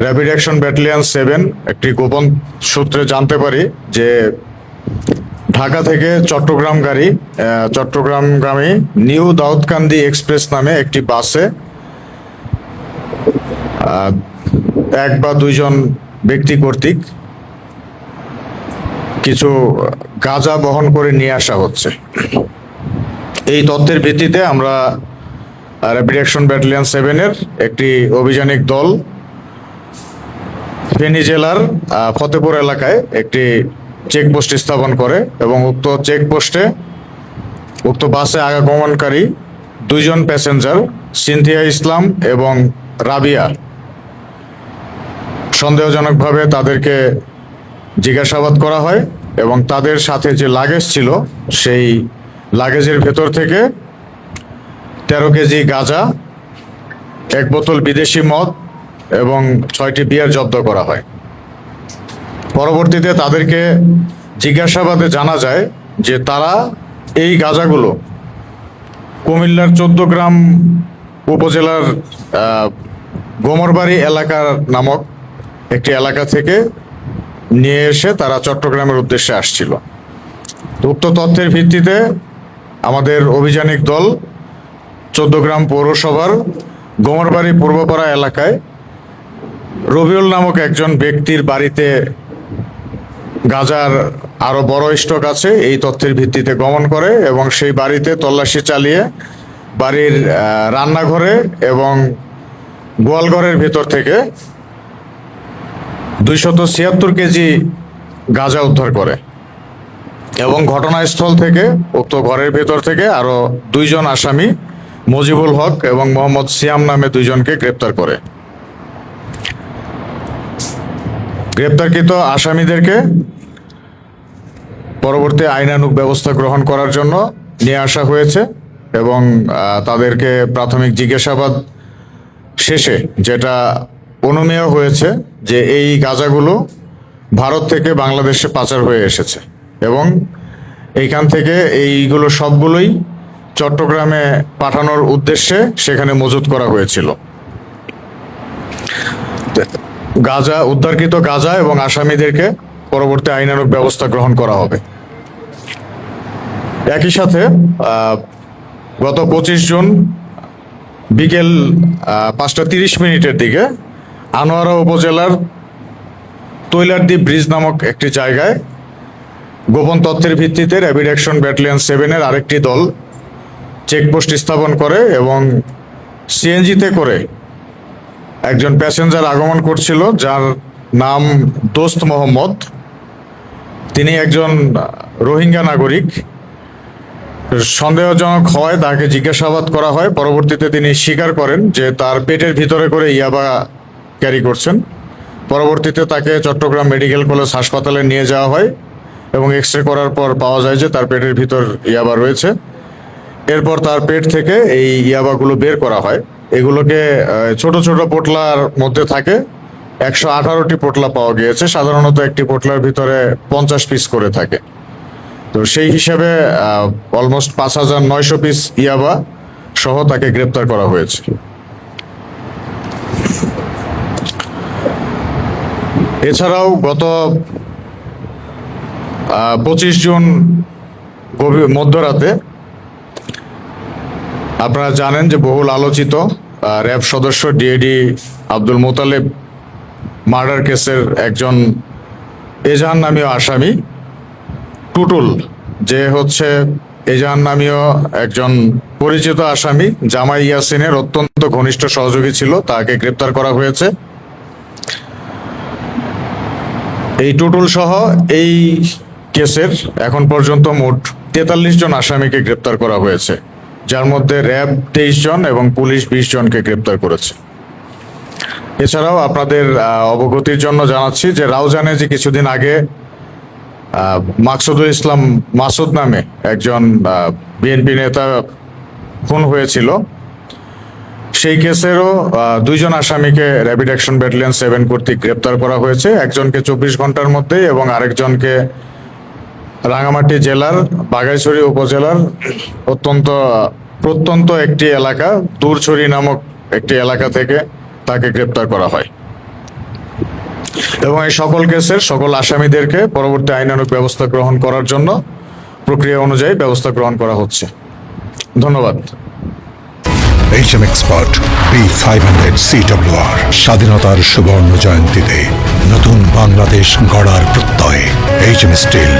Rapid action battalion 7 একটি গোপন সূত্রে জানতে পারি যে ঢাকা থেকে চট্টগ্রামগামী নিউ দাউদকান্দি এক্সপ্রেস নামে একটি বাসে এক বা দুইজন ব্যক্তি কর্তৃক কিছু গাঁজা বহন করে নিয়ে আসা হচ্ছে। এই তথ্যের ভিত্তিতে আমরা র্যাপিড অ্যাকশন ব্যাটালিয়ন 7-এর একটি অভিযানিক দল ফেনী জেলার ফতেপুর এলাকায় একটি চেকপোস্ট স্থাপন করে এবং উক্ত চেকপোস্টে উক্ত বাসে আগমনকারী দুইজন প্যাসেঞ্জার সিনথিয়া ইসলাম এবং রাবিয়া সন্দেহজনকভাবে তাদেরকে জিজ্ঞাসাবাদ করা হয় এবং তাদের সাথে যে লাগেজ ছিল সেই লাগেজের ভেতর থেকে 13 কেজি গাঁজা, 1 বোতল বিদেশি মদ এবং 6টি বিয়ার জব্দ করা হয়। পরবর্তীতে তাদেরকে জিজ্ঞাসাবাদে জানা যায় যে তারা এই গাঁজাগুলো কুমিল্লার 14 গ্রাম উপজেলার গোমরবাড়ি এলাকার নামক একটি এলাকা থেকে নিয়ে এসে তারা চট্টগ্রামের উদ্দেশ্যে আসছিল। উক্ত তথ্যের ভিত্তিতে আমাদের অভিযানিক দল 14 গ্রাম পৌরসভার গোমরবাড়ি পূর্বপাড়া এলাকায় রবিউল নামক একজন ব্যক্তির বাড়িতে গাঁজার আরো বড় স্টক আছে এই তথ্যের ভিত্তিতে গমন করে এবং সেই বাড়িতে তল্লাশি চালিয়ে বাড়ির রান্নাঘরে এবং গোয়ালঘরের ভেতর থেকে 276 কেজি গাঁজা উদ্ধার করে এবং ঘটনাস্থল থেকে উক্ত ঘরের ভেতর থেকে আরো দুইজন আসামি মজিবুল হক এবং মোহাম্মদ সিয়াম নামে দুইজনকে গ্রেপ্তার করে। গ্রেপ্তারকৃত আসামিদেরকে পরবর্তী আইনানুগ ব্যবস্থা গ্রহণ করার জন্য নিয়ে আসা হয়েছে এবং তাদেরকে প্রাথমিক জিজ্ঞাসাবাদ শেষে যেটা অনুমেয় হয়েছে যে এই গাঁজাগুলো ভারত থেকে বাংলাদেশে পাচার হয়ে এসেছে এবং এইখান থেকে এইগুলো সবগুলোই চট্টগ্রামে পাঠানোর উদ্দেশ্যে সেখানে মজুত করা হয়েছিল। উদ্ধারকৃত গাঁজা এবং আসামিদেরকে পরবর্তী আইনানুগ ব্যবস্থা গ্রহণ করা হবে। একই সাথে গত 25 জুন বিকেল 5:30 দিকে আনোয়ারা উপজেলার তৈলারদ্বীপ ব্রিজ নামক একটি জায়গায় গোপন তথ্যের ভিত্তিতে র্যাপিড অ্যাকশন ব্যাটালিয়ন 7-এর আরেকটি দল চেকপোস্ট স্থাপন করে এবং সিএনজিতে করে একজন প্যাসেঞ্জার আগমন করছিল যার নাম দোস্ত মোহাম্মদ। তিনি একজন রোহিঙ্গা নাগরিক। সন্দেহজনক হওয়ায় তাকে জিজ্ঞাসাবাদ করা হয়। পরবর্তীতে তিনি স্বীকার করেন যে তার পেটের ভিতরে করে ইয়াবা ক্যারি করছেন। পরবর্তীতে তাকে চট্টগ্রাম মেডিকেল কলেজ হাসপাতালে নিয়ে যাওয়া হয় এবং এক্স-রে করার পর পাওয়া যায় যে তার পেটের ভিতর ইয়াবা রয়েছে। এরপর তার পেট থেকে এই ইয়াবাগুলো বের করা হয়। এগুলোকে ছোট ছোট পোটলার মধ্যে থাকে। 118টি পোটলা পাওয়া গিয়েছে। সাধারণত একটি পোটলার ভিতরে 50 পিস করে থাকে। তো সেই হিসাবে অলমোস্ট 5,900 পিস ইয়াবা সহ তাকে গ্রেপ্তার করা হয়েছে। এছাড়াও গত 25 জুন মধ্যরাতে আপনারা জানেন যে বহুল আলোচিত র্যাব সদস্য ডিএডি আব্দুল মোতালেব মার্ডার কেসের একজন এজাহার নামীয় আসামি টুটুল, যে হচ্ছে এজাহার নামীয় একজন পরিচিত আসামি জামাই ইয়াসিনের অত্যন্ত ঘনিষ্ঠ সহযোগী ছিল, তাকে গ্রেপ্তার করা হয়েছে। এই টুটুল সহ এই কেসের এখন পর্যন্ত মোট 43 জন আসামিকে গ্রেপ্তার করা হয়েছে, যার মধ্যে র্যাব 23 জন এবং পুলিশ 20 জনকে গ্রেপ্তার করেছে। এছাড়াও আপনাদের অবগতির জন্য জানাচ্ছি যে রাউজানে যে কিছুদিন আগে মাকসুদুল ইসলাম মাসুদ নামে একজন বিএনপি নেতা খুন হয়েছিল, সেই কেসেরও 2 জন আসামিকে র্যাপিড অ্যাকশন ব্যাটালিয়ন 7 কর্তৃক গ্রেপ্তার করা হয়েছে। একজনকে 24 ঘন্টার মধ্যে এবং আরেকজনকে রাঙামাটি জেলার বাঘাইছড়ি উপজেলার প্রত্যন্ত একটি এলাকা দূরছড়ি নামক একটি এলাকা থেকে তাকে গ্রেপ্তার করা হয়। এবং এই সকল কেসের সকল আসামিদেরকে পরবর্তী আইনানুগ ব্যবস্থা গ্রহণ করার জন্য প্রক্রিয়া অনুযায়ী ব্যবস্থা গ্রহণ করা হচ্ছে। ধন্যবাদ। HM Expert B500 CWR স্বাধীনতার সুবর্ণ জয়ন্তীতে নতুন বাংলাদেশ গড়ার প্রত্যয়। HM Steel